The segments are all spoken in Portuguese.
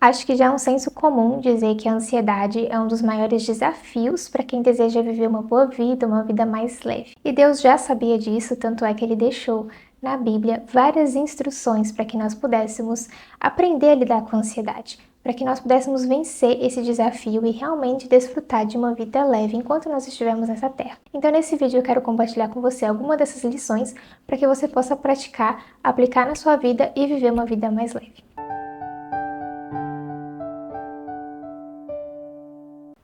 Acho que já é um senso comum dizer que a ansiedade é um dos maiores desafios para quem deseja viver uma boa vida, uma vida mais leve. E Deus já sabia disso, tanto é que Ele deixou na Bíblia várias instruções para que nós pudéssemos aprender a lidar com a ansiedade, para que nós pudéssemos vencer esse desafio e realmente desfrutar de uma vida leve enquanto nós estivermos nessa terra. Então, nesse vídeo eu quero compartilhar com você alguma dessas lições para que você possa praticar, aplicar na sua vida e viver uma vida mais leve.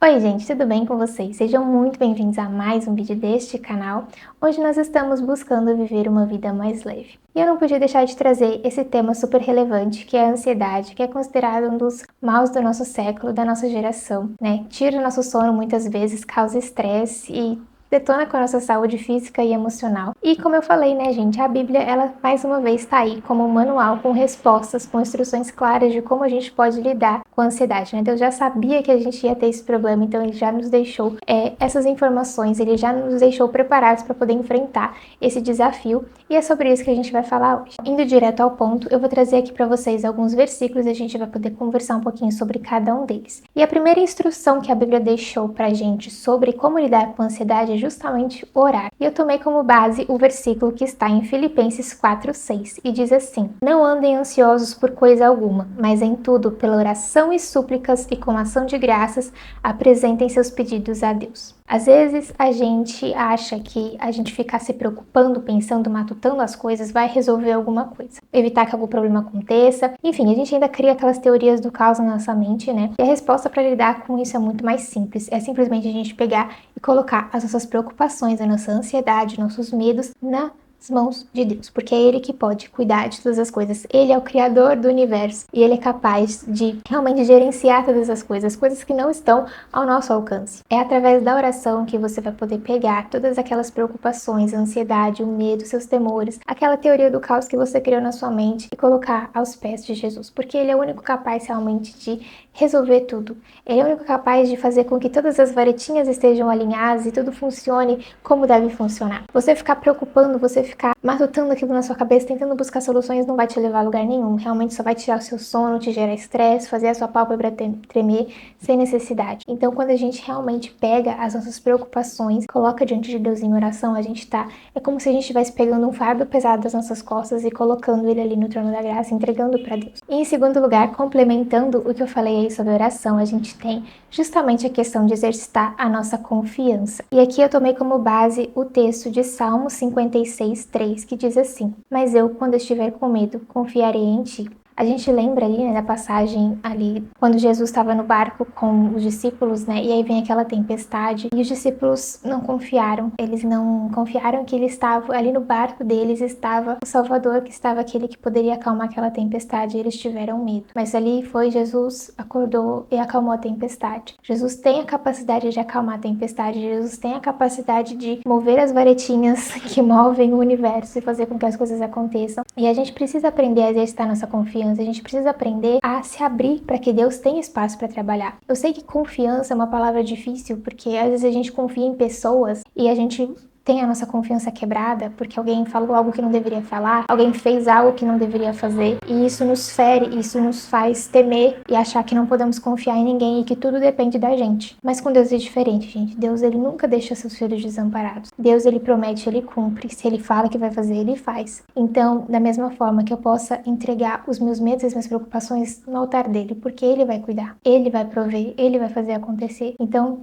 Oi gente, tudo bem com vocês? Sejam muito bem-vindos a mais um vídeo deste canal, onde nós estamos buscando viver uma vida mais leve. E eu não podia deixar de trazer esse tema super relevante, que é a ansiedade, que é considerado um dos maus do nosso século, da nossa geração, né? Tira o nosso sono muitas vezes, causa estresse e detona com a nossa saúde física e emocional. E como eu falei, né, gente, a Bíblia, ela mais uma vez está aí como um manual com respostas, com instruções claras de como a gente pode lidar com a ansiedade, né? Deus já sabia que a gente ia ter esse problema, então Ele já nos deixou essas informações, Ele já nos deixou preparados para poder enfrentar esse desafio, e é sobre isso que a gente vai falar hoje. Indo direto ao ponto, eu vou trazer aqui para vocês alguns versículos e a gente vai poder conversar um pouquinho sobre cada um deles. E a primeira instrução que a Bíblia deixou pra gente sobre como lidar com a ansiedade é justamente orar. E eu tomei como base o versículo que está em Filipenses 4:6 e diz assim: Não andem ansiosos por coisa alguma, mas em tudo, pela oração e súplicas e com ação de graças, apresentem seus pedidos a Deus. Às vezes a gente acha que a gente ficar se preocupando, pensando, matutando as coisas vai resolver alguma coisa, evitar que algum problema aconteça. Enfim, a gente ainda cria aquelas teorias do caos na nossa mente, né? E a resposta para lidar com isso é muito mais simples. É simplesmente a gente pegar e colocar as nossas preocupações, a nossa ansiedade, nossos medos nas mãos de Deus, porque é Ele que pode cuidar de todas as coisas. Ele é o Criador do universo e Ele é capaz de realmente gerenciar todas as coisas que não estão ao nosso alcance. É através da oração que você vai poder pegar todas aquelas preocupações, a ansiedade, o medo, seus temores, aquela teoria do caos que você criou na sua mente e colocar aos pés de Jesus, porque Ele é o único capaz realmente de resolver tudo. Ele é o único capaz de fazer com que todas as varetinhas estejam alinhadas e tudo funcione como deve funcionar. Você ficar preocupando, você ficar matutando aquilo na sua cabeça, tentando buscar soluções, não vai te levar a lugar nenhum. Realmente só vai tirar o seu sono, te gerar estresse, fazer a sua pálpebra tremer sem necessidade. Então, quando a gente realmente pega as nossas preocupações, coloca diante de Deus em oração, é como se a gente estivesse pegando um fardo pesado das nossas costas e colocando ele ali no trono da graça, entregando para Deus. E em segundo lugar, complementando o que eu falei aí sobre oração, a gente tem justamente a questão de exercitar a nossa confiança. E aqui eu tomei como base o texto de Salmo 56:3, que diz assim: Mas eu, quando estiver com medo, confiarei em ti. A gente lembra ali, né, da passagem ali, quando Jesus estava no barco com os discípulos, né, e aí vem aquela tempestade, e os discípulos não confiaram, eles não confiaram que ele estava, ali no barco deles estava o Salvador, que estava aquele que poderia acalmar aquela tempestade, e eles tiveram medo. Mas ali foi Jesus, acordou e acalmou a tempestade. Jesus tem a capacidade de acalmar a tempestade, Jesus tem a capacidade de mover as varetinhas que movem o universo e fazer com que as coisas aconteçam. E a gente precisa aprender a exercitar nossa confiança. A gente precisa aprender a se abrir para que Deus tenha espaço para trabalhar. Eu sei que confiança é uma palavra difícil, porque às vezes a gente confia em pessoas e a gente tem a nossa confiança quebrada porque alguém falou algo que não deveria falar, alguém fez algo que não deveria fazer, e isso nos fere, isso nos faz temer e achar que não podemos confiar em ninguém e que tudo depende da gente. Mas com Deus é diferente, gente. Deus, ele nunca deixa seus filhos desamparados. Deus, ele promete, ele cumpre. Se ele fala que vai fazer, ele faz. Então, da mesma forma que eu possa entregar os meus medos e as minhas preocupações no altar dele, porque ele vai cuidar, ele vai prover, ele vai fazer acontecer. Então,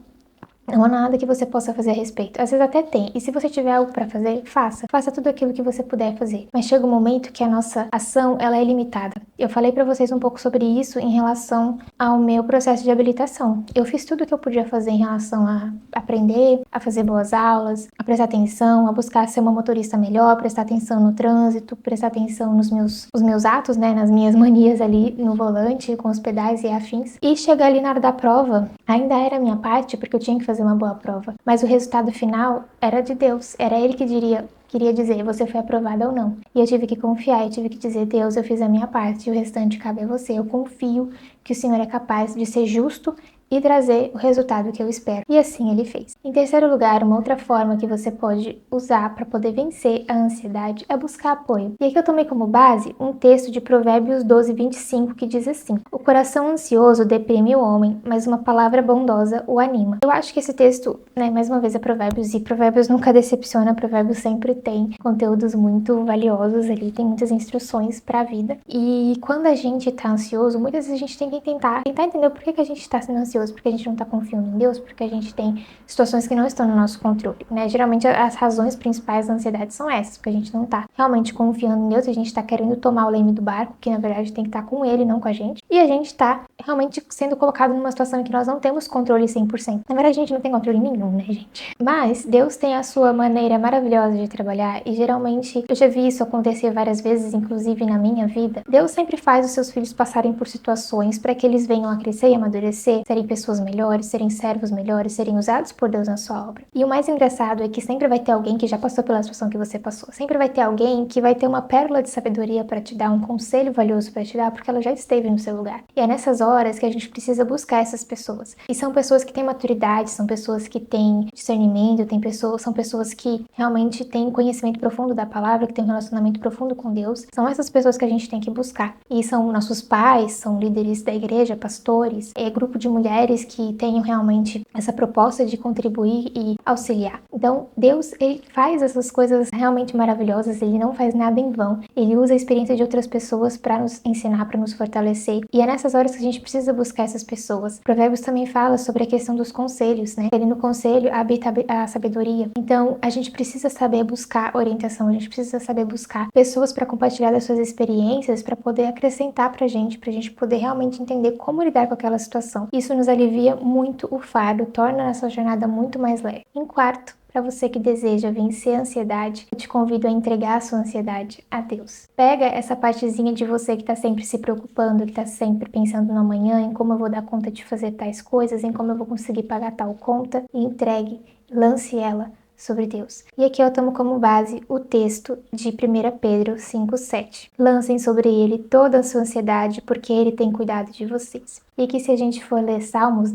não há nada que você possa fazer a respeito. Às vezes até tem. E se você tiver algo para fazer, faça. Faça tudo aquilo que você puder fazer. Mas chega um momento que a nossa ação, ela é limitada. Eu falei para vocês um pouco sobre isso em relação ao meu processo de habilitação. Eu fiz tudo o que eu podia fazer em relação a aprender, a fazer boas aulas, a prestar atenção, a buscar ser uma motorista melhor, prestar atenção no trânsito, prestar atenção nos meus atos, né, nas minhas manias ali no volante, com os pedais e afins. E chegar ali na hora da prova, ainda era a minha parte, porque eu tinha que fazer uma boa prova, mas o resultado final era de Deus, era Ele que queria dizer, você foi aprovada ou não. E eu tive que confiar, eu tive que dizer, Deus, eu fiz a minha parte, e o restante cabe a você. Eu confio que o Senhor é capaz de ser justo e trazer o resultado que eu espero. E assim ele fez. Em terceiro lugar, uma outra forma que você pode usar para poder vencer a ansiedade é buscar apoio. E aqui eu tomei como base um texto de Provérbios 12:25 que diz assim: o coração ansioso deprime o homem, mas uma palavra bondosa o anima. Eu acho que esse texto, mais uma vez é Provérbios, e Provérbios nunca decepciona, Provérbios sempre tem conteúdos muito valiosos ali, tem muitas instruções para a vida. E quando a gente tá ansioso, muitas vezes a gente tem que tentar entender por que a gente tá sendo ansioso, porque a gente não tá confiando em Deus, porque a gente tem situações que não estão no nosso controle, né? Geralmente as razões principais da ansiedade são essas, porque a gente não tá realmente confiando em Deus, a gente tá querendo tomar o leme do barco, que na verdade tem que estar com ele, não com a gente, e a gente tá realmente sendo colocado numa situação em que nós não temos controle 100%. Na verdade a gente não tem controle nenhum, né, gente? Mas Deus tem a sua maneira maravilhosa de trabalhar, e geralmente eu já vi isso acontecer várias vezes, inclusive na minha vida. Deus sempre faz os seus filhos passarem por situações para que eles venham a crescer e amadurecer, serem pessoas melhores, serem servos melhores, serem usados por Deus na sua obra. E o mais engraçado é que sempre vai ter alguém que já passou pela situação que você passou. Sempre vai ter alguém que vai ter uma pérola de sabedoria para te dar, um conselho valioso para te dar, porque ela já esteve no seu lugar. E é nessas horas que a gente precisa buscar essas pessoas. E são pessoas que têm maturidade, são pessoas que têm discernimento, são pessoas que realmente têm conhecimento profundo da palavra, que têm um relacionamento profundo com Deus. São essas pessoas que a gente tem que buscar. E são nossos pais, são líderes da igreja, pastores, grupo de mulheres que tenham realmente essa proposta de contribuir e auxiliar. Então, Deus, ele faz essas coisas realmente maravilhosas, ele não faz nada em vão. Ele usa a experiência de outras pessoas para nos ensinar, para nos fortalecer. E é nessas horas que a gente precisa buscar essas pessoas. Provérbios também fala sobre a questão dos conselhos, né? Ali no conselho habita a sabedoria. Então, a gente precisa saber buscar orientação, a gente precisa saber buscar pessoas para compartilhar das suas experiências, para poder acrescentar pra gente poder realmente entender como lidar com aquela situação. Isso nos alivia muito o fardo, torna a nossa jornada muito mais leve. Em quarto, para você que deseja vencer a ansiedade, eu te convido a entregar a sua ansiedade a Deus. Pega essa partezinha de você que está sempre se preocupando, que está sempre pensando no amanhã, em como eu vou dar conta de fazer tais coisas, em como eu vou conseguir pagar tal conta, e entregue, lance ela sobre Deus. E aqui eu tomo como base o texto de 1 Pedro 5:7. Lancem sobre ele toda a sua ansiedade, porque ele tem cuidado de vocês. E aqui se a gente for ler Salmos,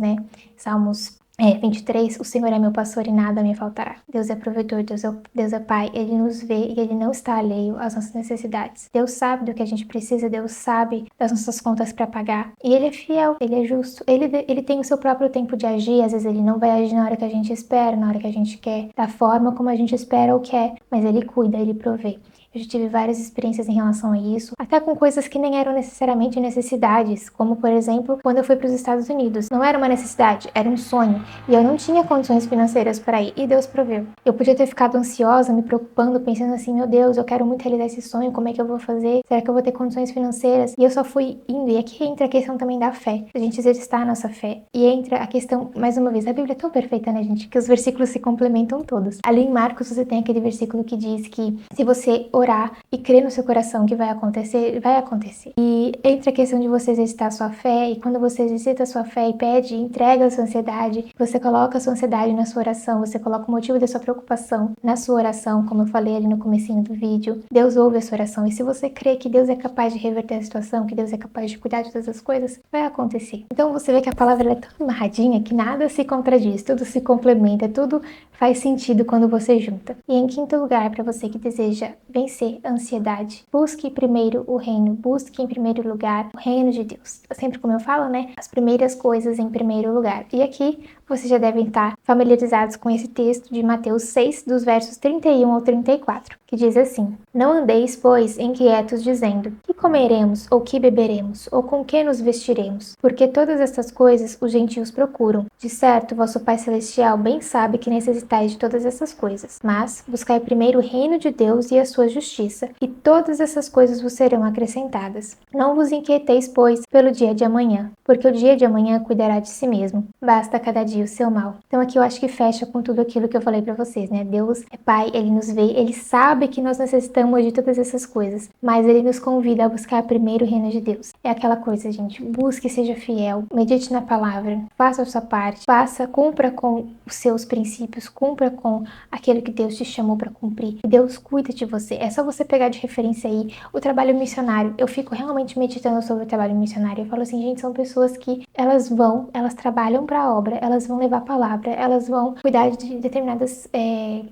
Salmos 23, o Senhor é meu pastor e nada me faltará. Deus é provedor, Deus é Pai, Ele nos vê e Ele não está alheio às nossas necessidades. Deus sabe do que a gente precisa, Deus sabe das nossas contas para pagar. E Ele é fiel, Ele é justo, Ele tem o seu próprio tempo de agir, às vezes Ele não vai agir na hora que a gente espera, na hora que a gente quer, da forma como a gente espera ou quer, mas Ele cuida, Ele provê. Eu já tive várias experiências em relação a isso, até com coisas que nem eram necessariamente necessidades, como por exemplo, quando eu fui para os Estados Unidos. Não era uma necessidade, era um sonho, e eu não tinha condições financeiras para ir, e Deus proveu. Eu podia ter ficado ansiosa, me preocupando, pensando assim, meu Deus, eu quero muito realizar esse sonho, como é que eu vou fazer? Será que eu vou ter condições financeiras? E eu só fui indo, e aqui entra a questão também da fé, a gente exercitar a nossa fé, e entra a questão, mais uma vez, a Bíblia é tão perfeita, né, gente, que os versículos se complementam todos. Ali em Marcos você tem aquele versículo que diz que se você orar e crer no seu coração que vai acontecer, vai acontecer. E entra a questão de você exercitar a sua fé, e quando você exercita a sua fé e pede, entrega a sua ansiedade, você coloca a sua ansiedade na sua oração, você coloca o motivo da sua preocupação na sua oração, como eu falei ali no comecinho do vídeo, Deus ouve a sua oração, e se você crê que Deus é capaz de reverter a situação, que Deus é capaz de cuidar de todas as coisas, vai acontecer. Então você vê que a palavra é tão amarradinha que nada se contradiz, tudo se complementa, tudo faz sentido quando você junta. E em quinto lugar, para você que deseja vencer a ansiedade, busque primeiro o reino, busque em primeiro lugar o reino de Deus. Sempre como eu falo, as primeiras coisas em primeiro lugar. E aqui vocês já devem estar familiarizados com esse texto de Mateus 6, dos versos 31 ao 34, que diz assim: Não andeis, pois, inquietos, dizendo: Que comeremos, ou que beberemos, ou com que nos vestiremos? Porque todas estas coisas os gentios procuram. De certo, vosso Pai Celestial bem sabe que necessitais de todas essas coisas. Mas buscai primeiro o reino de Deus e a sua justiça, e todas essas coisas vos serão acrescentadas. Não vos inquieteis, pois, pelo dia de amanhã, porque o dia de amanhã cuidará de si mesmo. Basta cada dia o seu mal. Então aqui eu acho que fecha com tudo aquilo que eu falei pra vocês, né? Deus é Pai, Ele nos vê, Ele sabe que nós necessitamos de todas essas coisas, mas Ele nos convida a buscar primeiro o reino de Deus. É aquela coisa, gente, busque, seja fiel, medite na palavra, faça a sua parte, cumpra com os seus princípios, cumpra com aquilo que Deus te chamou pra cumprir. E Deus cuida de você. É só você pegar de referência aí o trabalho missionário. Eu fico realmente meditando sobre o trabalho missionário. Eu falo assim, gente, são pessoas que elas trabalham para a obra, elas vão levar a palavra, elas vão cuidar de determinadas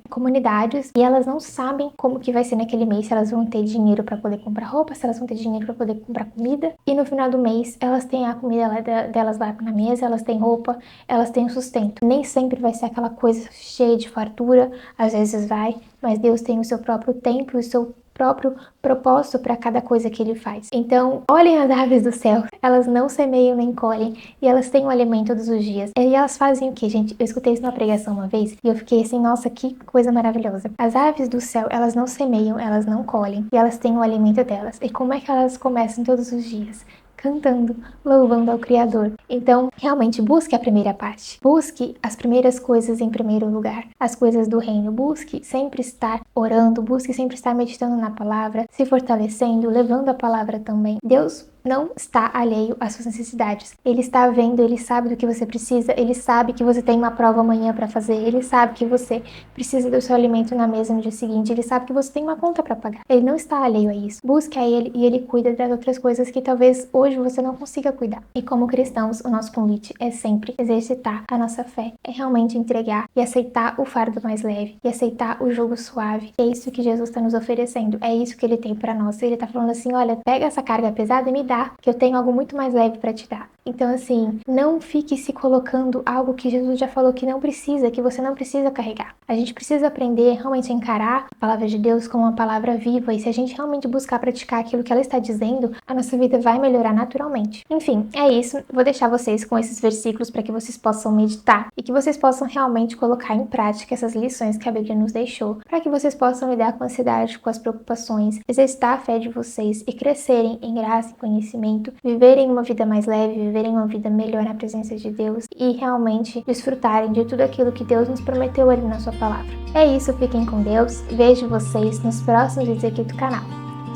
comunidades e elas não sabem como que vai ser naquele mês, se elas vão ter dinheiro para poder comprar roupa, se elas vão ter dinheiro para poder comprar comida. E no final do mês, elas têm a comida delas lá na mesa, elas têm roupa, elas têm o sustento. Nem sempre vai ser aquela coisa cheia de fartura, às vezes vai, mas Deus tem o seu próprio tempo, o seu próprio propósito para cada coisa que Ele faz. Então, olhem as aves do céu, elas não semeiam nem colhem e elas têm um alimento todos os dias. E elas fazem o que, gente? Eu escutei isso numa pregação uma vez e eu fiquei assim, nossa, que coisa maravilhosa. As aves do céu, elas não semeiam, elas não colhem e elas têm o alimento delas. E como é que elas começam todos os dias? Cantando, louvando ao Criador. Então, realmente, busque a primeira parte. Busque as primeiras coisas em primeiro lugar. As coisas do reino. Busque sempre estar orando, busque sempre estar meditando na palavra, se fortalecendo, levando a palavra também. Deus não está alheio às suas necessidades. Ele está vendo, ele sabe do que você precisa, ele sabe que você tem uma prova amanhã para fazer, ele sabe que você precisa do seu alimento na mesa no dia seguinte, ele sabe que você tem uma conta para pagar. Ele não está alheio a isso. Busque a ele e ele cuida das outras coisas que talvez hoje você não consiga cuidar. E como cristãos, o nosso convite é sempre exercitar a nossa fé, é realmente entregar e aceitar o fardo mais leve e aceitar o jugo suave. É isso que Jesus está nos oferecendo, é isso que ele tem para nós. Ele está falando assim, olha, pega essa carga pesada e me dá, que eu tenho algo muito mais leve para te dar. Então, assim, não fique se colocando algo que Jesus já falou que não precisa, que você não precisa carregar. A gente precisa aprender realmente a encarar a palavra de Deus como uma palavra viva, e se a gente realmente buscar praticar aquilo que ela está dizendo, a nossa vida vai melhorar naturalmente. Enfim, é isso. Vou deixar vocês com esses versículos para que vocês possam meditar e que vocês possam realmente colocar em prática essas lições que a Bíblia nos deixou, para que vocês possam lidar com a ansiedade, com as preocupações, exercitar a fé de vocês e crescerem em graça e conhecimento, viverem uma vida mais leve, viverem uma vida melhor na presença de Deus e realmente desfrutarem de tudo aquilo que Deus nos prometeu ali na sua palavra. É isso, fiquem com Deus, vejo vocês nos próximos vídeos aqui do canal.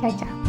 Tchau, tchau!